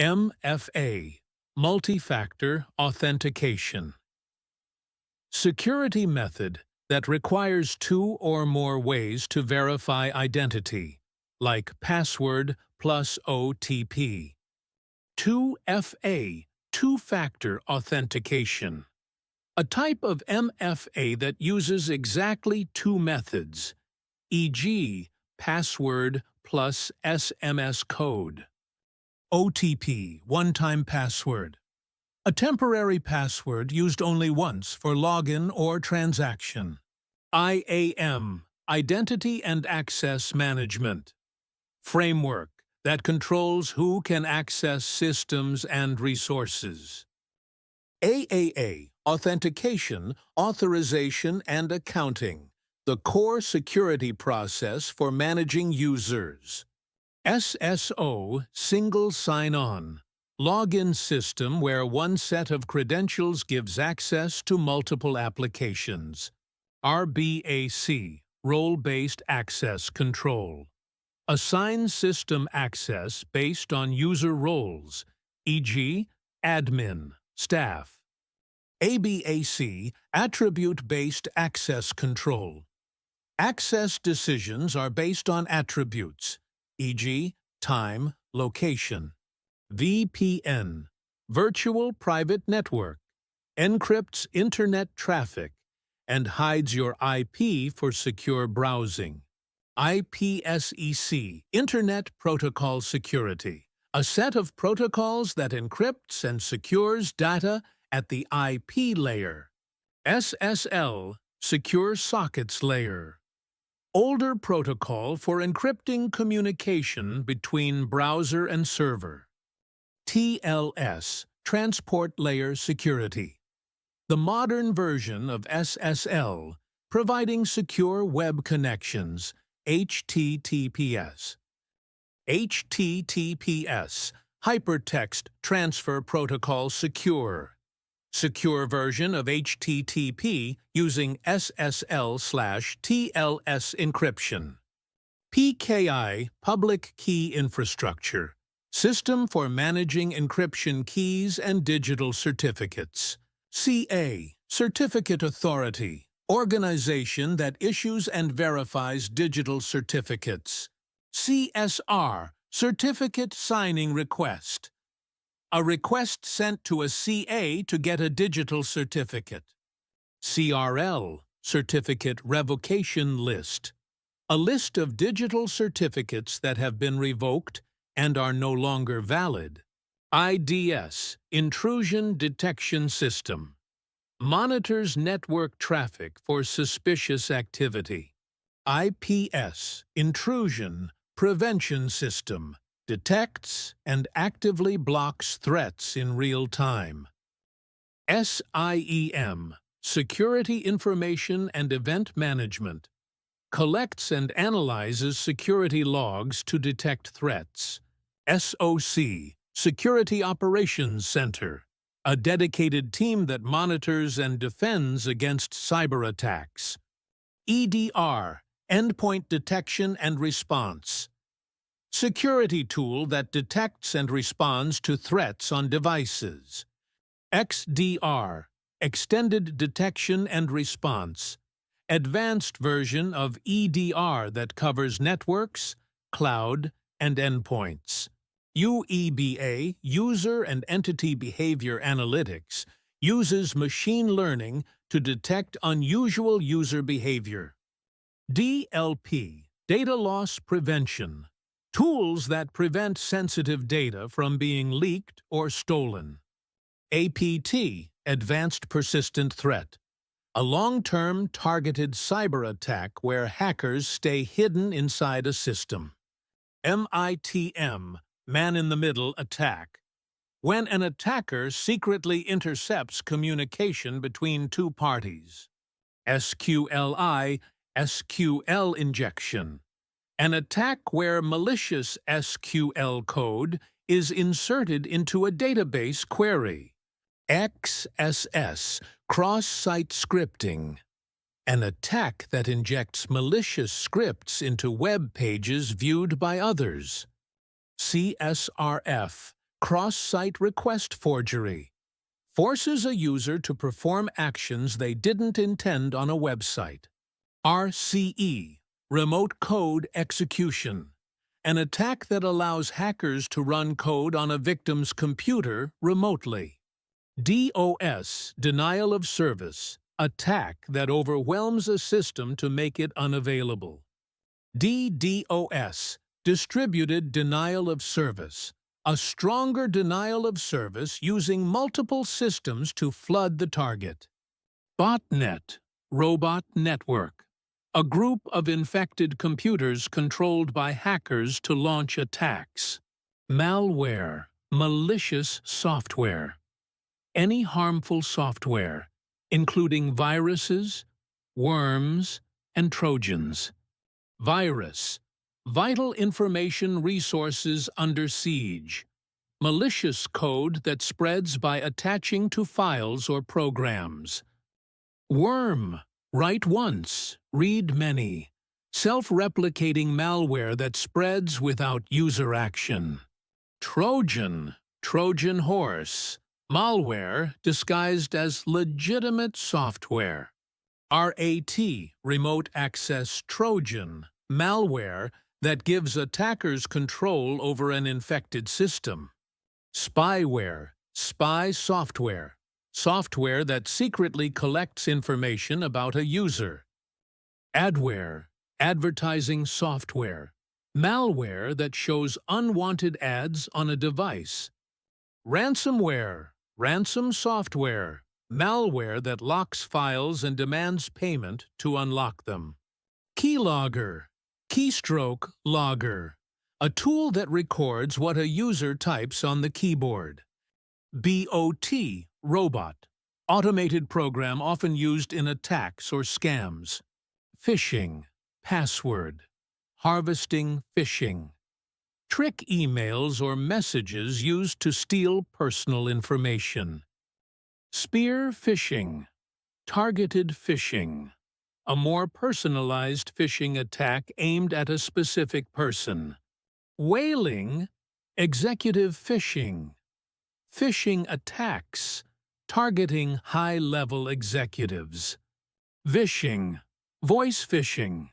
MFA, multi-factor authentication. Security method that requires two or more ways to verify identity, like password plus OTP. 2FA, two-factor authentication. A type of MFA that uses exactly two methods, e.g., password plus SMS code. OTP, one-time password. A temporary password used only once for login or transaction. IAM, Identity and Access Management. Framework that controls who can access systems and resources. AAA, Authentication, Authorization, and Accounting, the core security process for managing users. SSO, Single Sign-On, login system where one set of credentials gives access to multiple applications. RBAC, Role-Based Access Control. Assign system access based on user roles, e.g., admin, staff. ABAC, Attribute-Based Access Control. Access decisions are based on attributes, e.g., time, location. VPN, Virtual Private Network, encrypts internet traffic and hides your IP for secure browsing. IPsec, Internet Protocol Security, a set of protocols that encrypts and secures data at the IP layer. SSL, Secure Sockets Layer, older protocol for encrypting communication between browser and server. TLS, Transport Layer Security, the modern version of SSL, providing secure web connections. HTTPS. HTTPS, Hypertext Transfer Protocol Secure, secure version of HTTP using SSL/TLS encryption. PKI, Public Key Infrastructure, system for managing encryption keys and digital certificates. CA, Certificate Authority, organization that issues and verifies digital certificates. CSR, Certificate Signing Request, a request sent to a CA to get a digital certificate. CRL, Certificate Revocation List, a list of digital certificates that have been revoked and are no longer valid. IDS, Intrusion Detection System, monitors network traffic for suspicious activity. IPS, Intrusion Prevention System, detects and actively blocks threats in real time. SIEM, Security Information and Event Management, collects and analyzes security logs to detect threats. SOC, Security Operations Center, a dedicated team that monitors and defends against cyber attacks. EDR, Endpoint Detection and Response, security tool that detects and responds to threats on devices. XDR, Extended Detection and Response, advanced version of EDR that covers networks, cloud, and endpoints. UEBA, User and Entity Behavior Analytics, uses machine learning to detect unusual user behavior. DLP, Data Loss Prevention, tools that prevent sensitive data from being leaked or stolen. APT, Advanced Persistent Threat, a long-term targeted cyber attack where hackers stay hidden inside a system. MITM, Man-in-the-Middle Attack, when an attacker secretly intercepts communication between two parties. SQLI, SQL injection, an attack where malicious SQL code is inserted into a database query. XSS, cross-site scripting, an attack that injects malicious scripts into web pages viewed by others. CSRF, Cross-site request forgery forces a user to perform actions they didn't intend on a website. RCE, remote code execution, an attack that allows hackers to run code on a victim's computer remotely. DOS, denial of service, attack that overwhelms a system to make it unavailable. DDoS, distributed denial of service, a stronger denial of service using multiple systems to flood the target. Botnet, robot network, a group of infected computers controlled by hackers to launch attacks. Malware, malicious software, any harmful software, including viruses, worms, and trojans. Virus, vital information resources under siege, malicious code that spreads by attaching to files or programs. Worm, write once, read many, self-replicating malware that spreads without user action. Trojan, Trojan horse, malware disguised as legitimate software. RAT, remote access Trojan, malware that gives attackers control over an infected system. Spyware, spy software, software that secretly collects information about a user. Adware, advertising software, malware that shows unwanted ads on a device. Ransomware, ransom software, malware that locks files and demands payment to unlock them. Keylogger, keystroke logger, a tool that records what a user types on the keyboard. BOT, robot, automated program often used in attacks or scams. Phishing, password, harvesting phishing, trick emails or messages used to steal personal information. Spear phishing, targeted phishing, a more personalized phishing attack aimed at a specific person. Whaling, executive phishing, phishing attacks, targeting high-level executives. Vishing, voice phishing,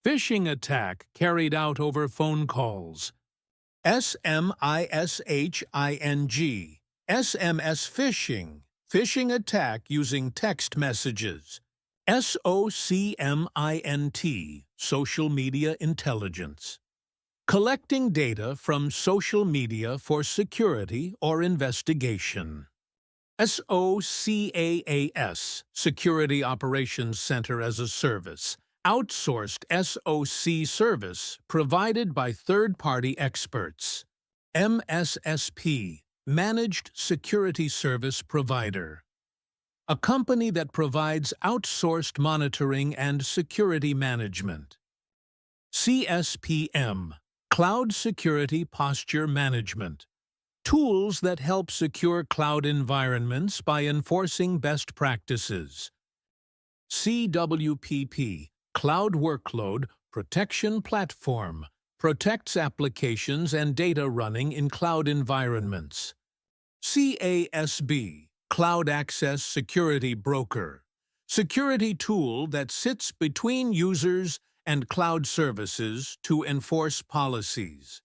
phishing attack carried out over phone calls. SMISHING, SMS phishing, phishing attack using text messages. SOCMINT, social media intelligence, collecting data from social media for security or investigation. SOCAAS, Security Operations Center as a Service, outsourced SOC service provided by third-party experts. MSSP, Managed Security Service Provider, a company that provides outsourced monitoring and security management. CISSPM, Cloud Security Posture Management, tools that help secure cloud environments by enforcing best practices. CWPP, Cloud Workload Protection Platform, protects applications and data running in cloud environments. CASB, Cloud Access Security Broker, security tool that sits between users and cloud services to enforce policies.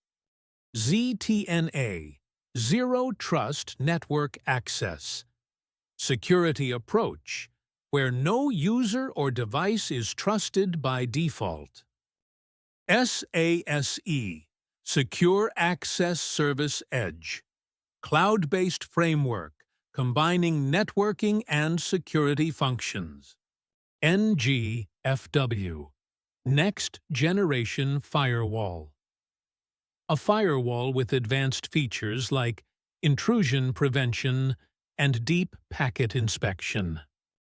ZTNA, Zero Trust Network Access, security approach where no user or device is trusted by default. SASE, Secure Access Service Edge, cloud-based framework combining networking and security functions. NGFW, Next Generation Firewall, a firewall with advanced features like intrusion prevention and deep packet inspection.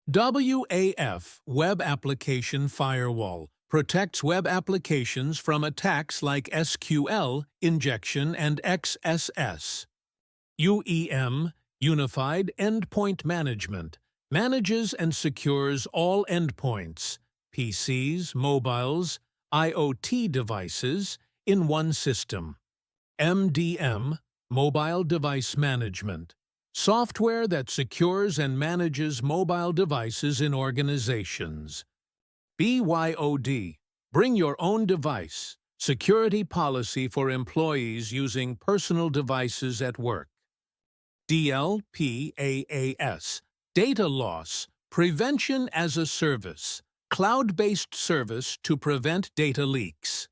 WAF, Web Application Firewall, protects web applications from attacks like SQL injection and XSS. UEM, Unified Endpoint Management, manages and secures all endpoints, PCs, mobiles, IoT devices, in one system. MDM, Mobile device management. Software that secures and manages mobile devices in organizations. BYOD. Bring your own device. Security policy for employees using personal devices at work. DLPAAS. Data loss. Prevention as a service. Cloud-based service to prevent data leaks.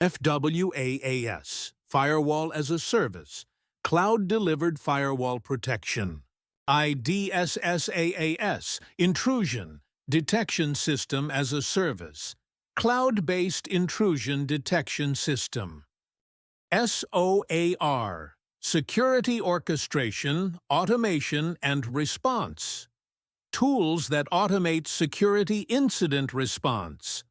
FWAAS. Firewall as a service. Cloud-delivered firewall protection. IDSSAAS. Intrusion. Detection system as a service. Cloud-based intrusion detection system. SOAR. Security orchestration, automation, and response. Tools that automate security incident response.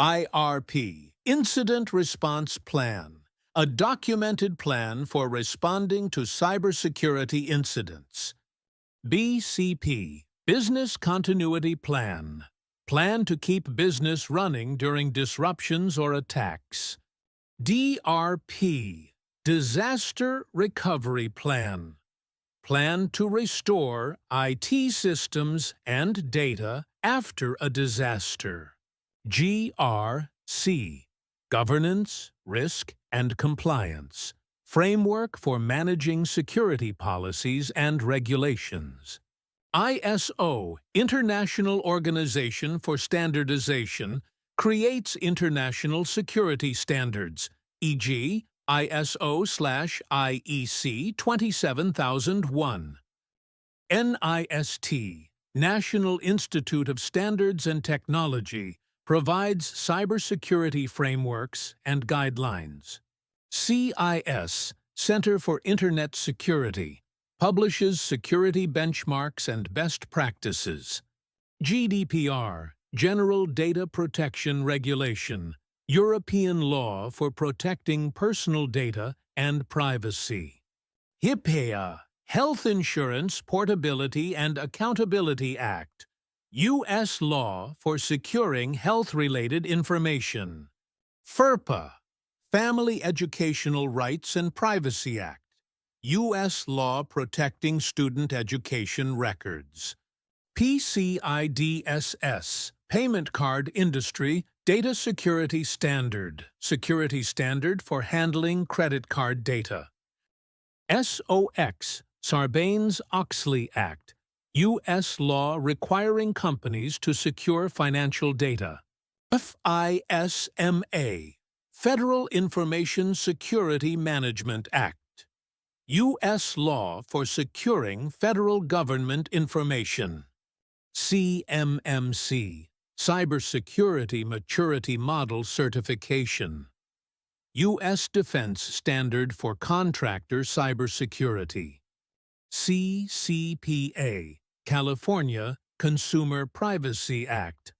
IRP. Incident Response Plan. A documented plan for responding to cybersecurity incidents. BCP. Business Continuity Plan. Plan to keep business running during disruptions or attacks. DRP. Disaster Recovery Plan. Plan to restore IT systems and data after a disaster. GRC. Governance, Risk, and Compliance. Framework for managing security policies and regulations. ISO, International Organization for Standardization, creates international security standards, e.g., ISO/IEC 27001. NIST, National Institute of Standards and Technology, provides cybersecurity frameworks and guidelines. CIS, Center for Internet Security, publishes security benchmarks and best practices. GDPR, General Data Protection Regulation, European law for protecting personal data and privacy. HIPAA, Health Insurance Portability and Accountability Act, U.S. law for securing health-related information. FERPA, Family Educational Rights and Privacy Act, U.S. law protecting student education records. PCI-DSS, Payment Card Industry Data Security Standard, security standard for handling credit card data. SOX, Sarbanes-Oxley Act, U.S. law requiring companies to secure financial data. FISMA, Federal Information Security Management Act, U.S. law for securing federal government information. CMMC, Cybersecurity Maturity Model Certification, U.S. Defense Standard for Contractor Cybersecurity. CCPA, California Consumer Privacy Act,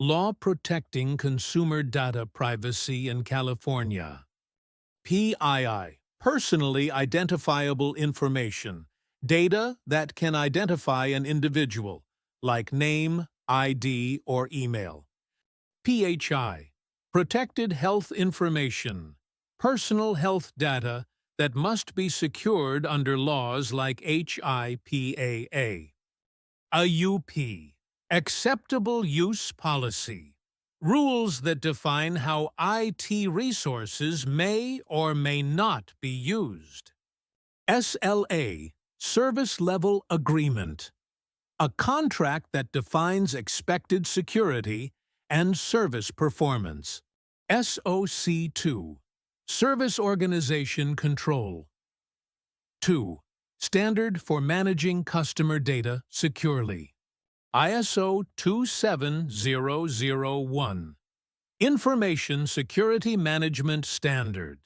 law protecting consumer data privacy in California. PII, Personally Identifiable Information, data that can identify an individual, like name, ID, or email. PHI, Protected Health Information, personal health data that must be secured under laws like HIPAA. AUP, Acceptable Use Policy, rules that define how IT resources may or may not be used. SLA, Service Level Agreement, a contract that defines expected security and service performance. SOC2, Service Organization Control. 2. Standard for Managing Customer Data Securely. ISO 27001. Information Security Management Standard.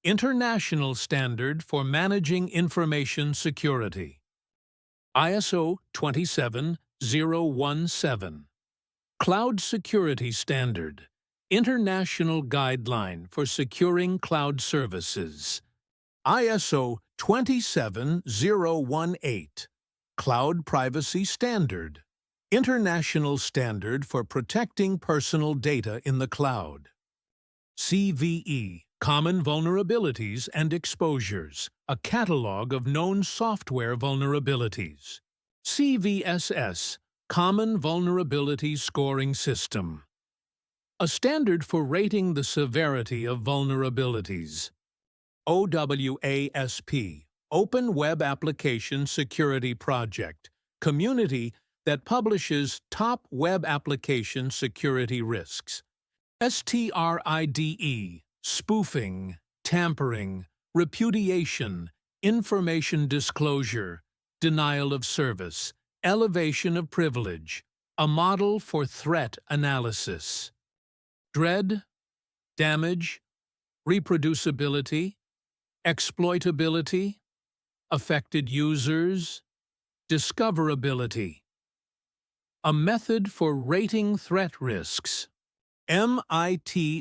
International Standard for Managing Information Security. ISO 27017. Cloud Security Standard. International Guideline for Securing Cloud Services. ISO 27018. Cloud Privacy Standard. International Standard for Protecting Personal Data in the Cloud. CVE, Common Vulnerabilities and Exposures. a catalog of known software vulnerabilities. CVSS, Common Vulnerability Scoring System, a standard for rating the severity of vulnerabilities. OWASP, Open Web Application Security Project, community that publishes top web application security risks. STRIDE, spoofing, tampering, repudiation, information disclosure, denial of service, elevation of privilege, a model for threat analysis. Dread, damage, reproducibility, exploitability, affected users, discoverability. A method for rating threat risks. MITREATTACK,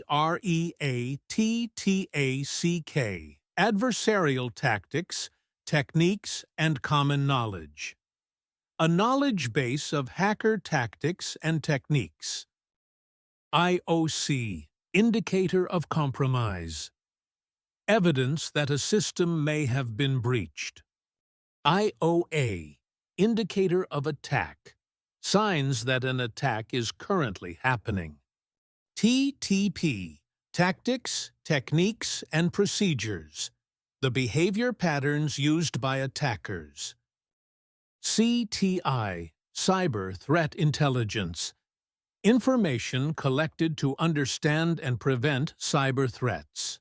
adversarial tactics, techniques, and common knowledge. A knowledge base of hacker tactics and techniques. IOC, indicator of compromise. Evidence that a system may have been breached. IOA, indicator of attack. Signs that an attack is currently happening. TTP, tactics, techniques, and procedures. The behavior patterns used by attackers. CTI, cyber threat intelligence. Information collected to understand and prevent cyber threats.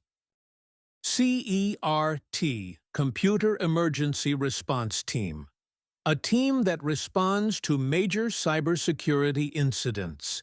CERT, Computer Emergency Response Team, a team that responds to major cybersecurity incidents.